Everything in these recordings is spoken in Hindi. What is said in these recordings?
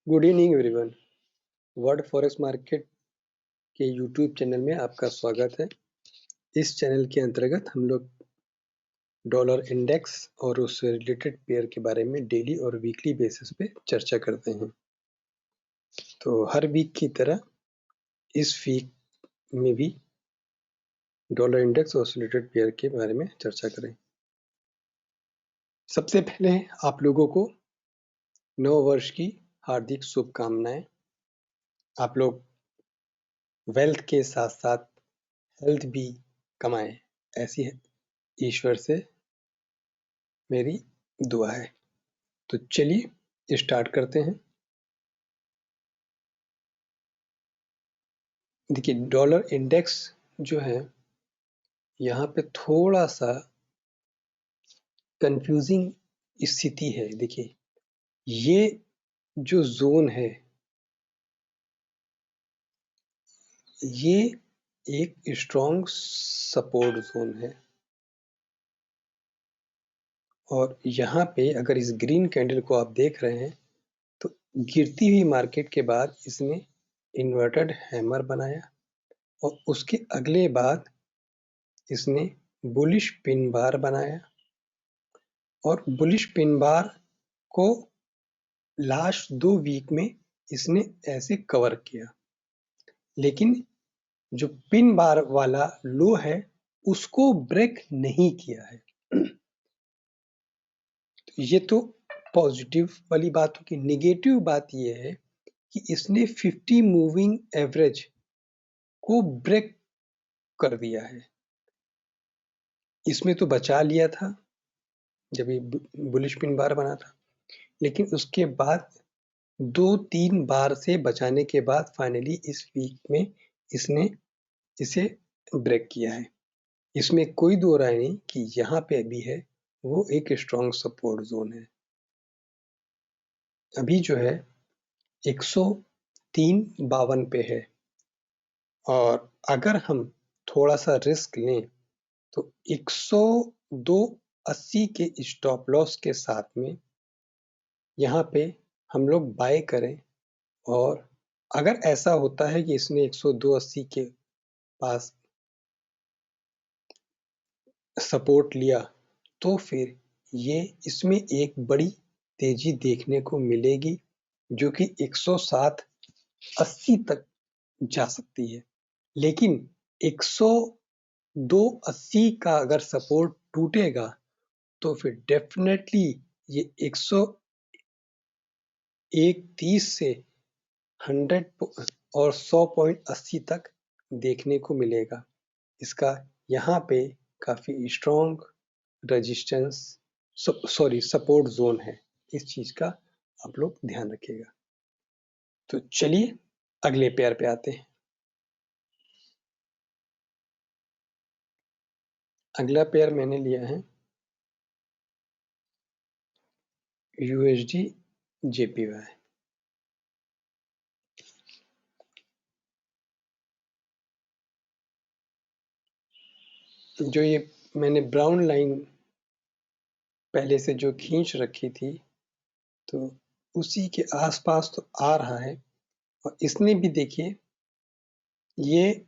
Good evening everyone. World forex market के यूट्यूब चैनल में आपका स्वागत है। इस चैनल के अंतर्गत हम लोग डॉलर इंडेक्स और उससे रिलेटेड पेयर के बारे में डेली और वीकली बेसिस पे चर्चा करते हैं। तो हर वीक की तरह इस वीक में भी डॉलर इंडेक्स और उससे रिलेटेड पेयर के बारे में चर्चा करें। सबसे पहले आप लोगों को नव वर्ष की हार्दिक शुभकामनाएं। आप लोग वेल्थ के साथ साथ हेल्थ भी कमाएं, ऐसी ईश्वर से मेरी दुआ है। तो चलिए स्टार्ट करते हैं। देखिए, डॉलर इंडेक्स जो है यहाँ पे थोड़ा सा कंफ्यूजिंग स्थिति है। देखिए, ये जो जोन है ये एक स्ट्रॉन्ग सपोर्ट जोन है और यहाँ पे अगर इस ग्रीन कैंडल को आप देख रहे हैं तो गिरती हुई मार्केट के बाद इसने इन्वर्टेड हैमर बनाया और उसके अगले बाद इसने बुलिश पिन बार बनाया और बुलिश पिन बार को लास्ट 2 वीक में इसने ऐसे कवर किया, लेकिन जो पिन बार वाला लो है उसको ब्रेक नहीं किया है। तो ये तो पॉजिटिव वाली बात होगी। नेगेटिव बात ये है कि इसने 50 मूविंग एवरेज को ब्रेक कर दिया है। इसमें तो बचा लिया था जब ये बुलिश पिन बार बना था, लेकिन उसके बाद 2-3 बार से बचाने के बाद फाइनली इस वीक में इसने इसे ब्रेक किया है। इसमें कोई दो राय नहीं कि यहाँ पे अभी है वो एक स्ट्रॉन्ग सपोर्ट जोन है। अभी जो है 103.52 पे है और अगर हम थोड़ा सा रिस्क लें तो 102.80 के स्टॉप लॉस के साथ में यहाँ पे हम लोग बाय करें और अगर ऐसा होता है कि इसने 102.80 के पास सपोर्ट लिया तो फिर ये इसमें एक बड़ी तेजी देखने को मिलेगी जो कि 107.80 तक जा सकती है। लेकिन 102.80 का अगर सपोर्ट टूटेगा तो फिर डेफिनेटली ये 101.30 से 100 और 100.80 तक देखने को मिलेगा। इसका यहाँ पे काफी स्ट्रॉन्ग रेजिस्टेंस सपोर्ट जोन है। इस चीज का आप लोग ध्यान रखिएगा। तो चलिए अगले पेयर पे आते हैं। अगला पेयर मैंने लिया है यूएसडी जेपीवाई। जो ये मैंने ब्राउन लाइन पहले से जो खींच रखी थी तो उसी के आसपास तो आ रहा है और इसने भी देखिए ये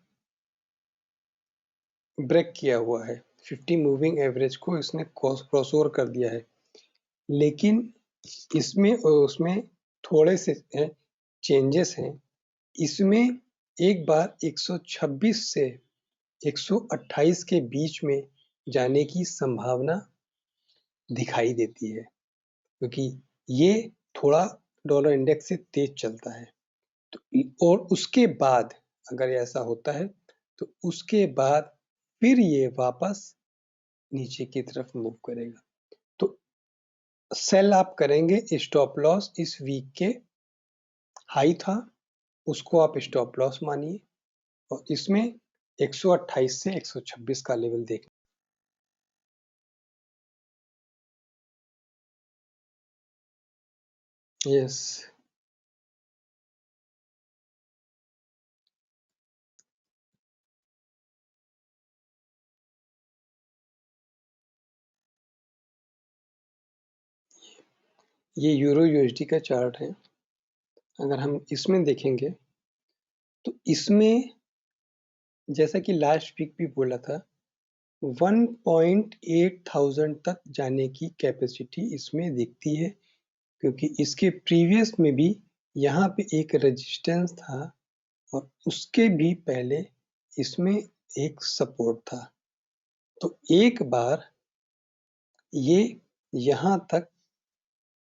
ब्रेक किया हुआ है। 50 मूविंग एवरेज को इसने क्रॉस ओवर कर दिया है, लेकिन इसमें और उसमें थोड़े से चेंजेस हैं। इसमें एक बार 126 से 128 के बीच में जाने की संभावना दिखाई देती है, क्योंकि ये थोड़ा डॉलर इंडेक्स से तेज चलता है। तो और उसके बाद अगर ऐसा होता है तो उसके बाद फिर ये वापस नीचे की तरफ मूव करेगा। तो सेल आप करेंगे, स्टॉप लॉस इस वीक के हाई था उसको आप स्टॉप लॉस मानिए और इसमें 128 से 126 का लेवल देखना। यस, ये यूरो यूएसडी का चार्ट है अगर हम इसमें देखेंगे तो इसमें जैसा कि लास्ट वीक भी बोला था 1.8,000 तक जाने की कैपेसिटी इसमें दिखती है, क्योंकि इसके प्रीवियस में भी यहाँ पे एक रेजिस्टेंस था और उसके भी पहले इसमें एक सपोर्ट था। तो एक बार ये यहाँ तक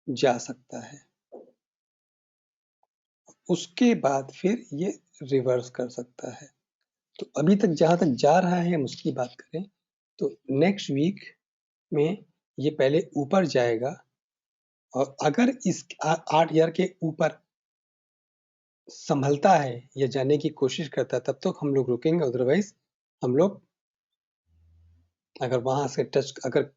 जा सकता है, उसके बाद फिर ये रिवर्स कर सकता है। तो अभी तक जहां तक जा रहा है हम उसकी बात करें तो नेक्स्ट वीक में ये पहले ऊपर जाएगा और अगर इस 8,000 के ऊपर संभलता है या जाने की कोशिश करता है तब तक हम लोग रुकेंगे, अदरवाइज हम लोग अगर वहां से अगर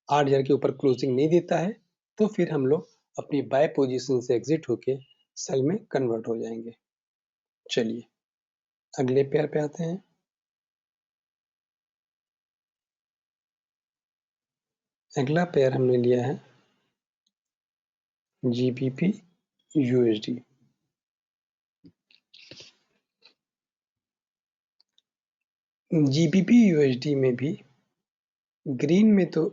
8,000 के ऊपर क्लोजिंग नहीं देता है तो फिर हम लोग अपनी बाय पोजीशन से एग्जिट होके सेल में कन्वर्ट हो जाएंगे। चलिए अगले पेयर पे आते हैं। अगला पेयर हमने लिया है जीबीपी यूएसडी। जीबीपी यूएसडी में भी ग्रीन में तो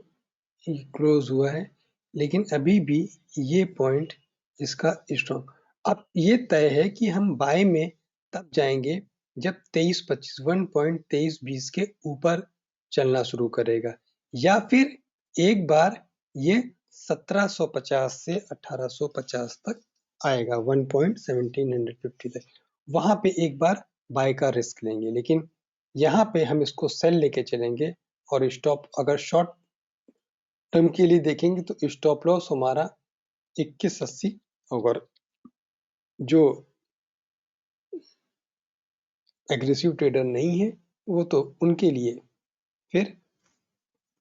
क्लोज हुआ है, लेकिन अभी भी ये पॉइंट इसका स्ट्रॉन्ग। अब ये तय है कि हम बाय में तब जाएंगे जब 23-25 1.2320 के ऊपर चलना शुरू करेगा, या फिर एक बार ये 1750 से 1850 तक आएगा 1.1750 तक, वहां पे एक बार बाय का रिस्क लेंगे। लेकिन यहाँ पे हम इसको सेल लेके चलेंगे और स्टॉप अगर शॉर्ट टर्म के लिए देखेंगे तो स्टॉप लॉस हमारा 2180, और जो एग्रेसिव ट्रेडर नहीं है वो तो उनके लिए फिर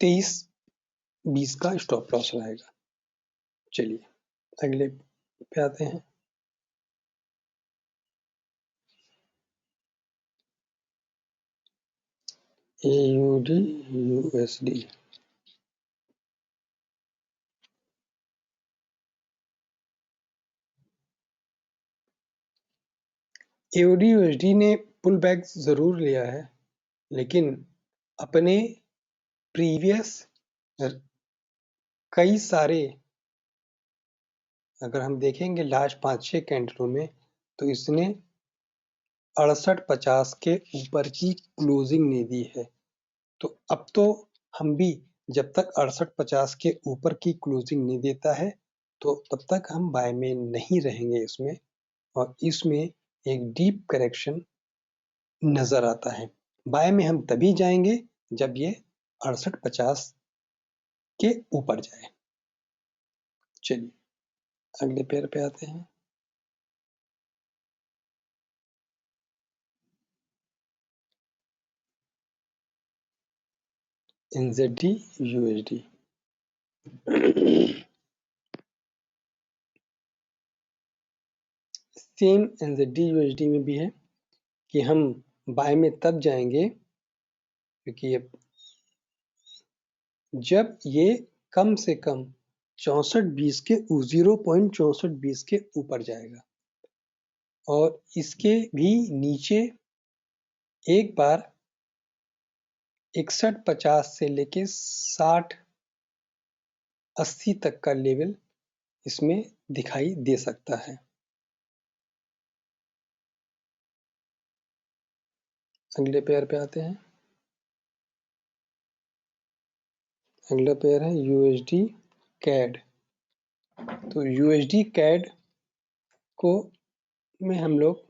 23-20 का स्टॉप लॉस रहेगा। चलिए अगले पे आते हैं। AUD USD. एयूडी यूएसडी ने पुल बैक जरूर लिया है, लेकिन अपने प्रीवियस कई सारे अगर हम देखेंगे लास्ट 5-6 कैंडलों में तो इसने 68-50 के ऊपर की क्लोजिंग नहीं दी है। तो अब तो हम भी जब तक 68-50 के ऊपर की क्लोजिंग नहीं देता है तो तब तक हम बाय में नहीं रहेंगे इसमें, और इसमें एक डीप करेक्शन नजर आता है। बाय में हम तभी जाएंगे जब ये 68-50 के ऊपर जाए। चलिए अगले पेयर पे आते हैं। NZD USD. Same NZD USD में भी है कि हम बाय में तब जाएंगे क्योंकि जब ये कम से कम 64-20 के 0.6420 के ऊपर जाएगा, और इसके भी नीचे एक बार 61-50 से लेके 60-80 तक का लेवल इसमें दिखाई दे सकता है। अगले पेयर पे आते हैं। अगला पेयर है यूएसडी कैड। तो यूएसडी कैड को में हम लोग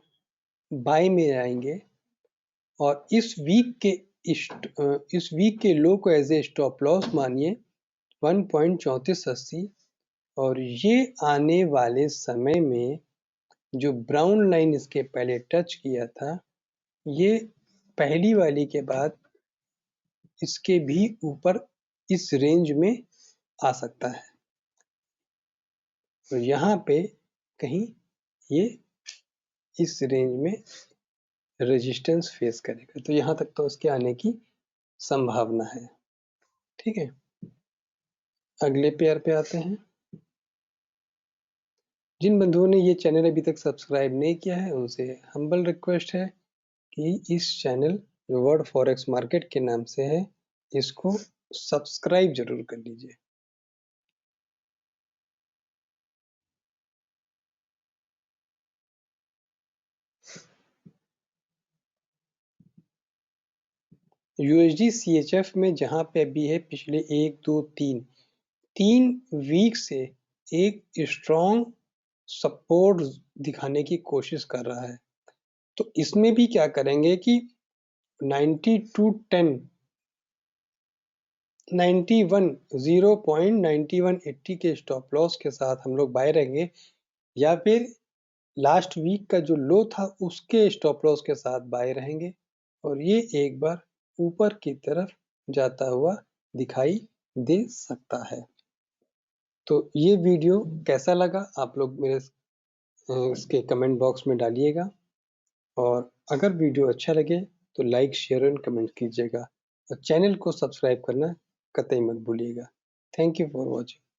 बाय में आएंगे और इस वीक के लो को एज ए स्टॉप लॉस मानिए 1.3480, और ये आने वाले समय में जो ब्राउन लाइन इसके पहले टच किया था ये पहली वाली के बाद इसके भी ऊपर इस रेंज में आ सकता है, तो यहाँ पे कहीं ये इस रेंज में रेजिस्टेंस फेस करेगा, तो यहाँ तक तो उसके आने की संभावना है। ठीक है, अगले पेयर पे आते हैं। जिन बंधुओं ने ये चैनल अभी तक सब्सक्राइब नहीं किया है उनसे हम्बल रिक्वेस्ट है कि इस चैनल जो वर्ल्ड फॉरेक्स मार्केट के नाम से है इसको सब्सक्राइब जरूर कर लीजिए। यूएसडी सीएचएफ में जहां पे अभी है पिछले 1 2 3 वीक से एक स्ट्रॉन्ग सपोर्ट दिखाने की कोशिश कर रहा है। तो इसमें भी क्या करेंगे कि 90 to 10 91 0.9180 के स्टॉप लॉस के साथ हम लोग बाय रहेंगे, या फिर लास्ट वीक का जो लो था उसके स्टॉप लॉस के साथ बाय रहेंगे और ये एक बार ऊपर की तरफ जाता हुआ दिखाई दे सकता है। तो ये वीडियो कैसा लगा आप लोग मेरे इसके कमेंट बॉक्स में डालिएगा, और अगर वीडियो अच्छा लगे तो लाइक शेयर एंड कमेंट कीजिएगा और चैनल को सब्सक्राइब करना कतई मत भूलिएगा। Thank you for watching.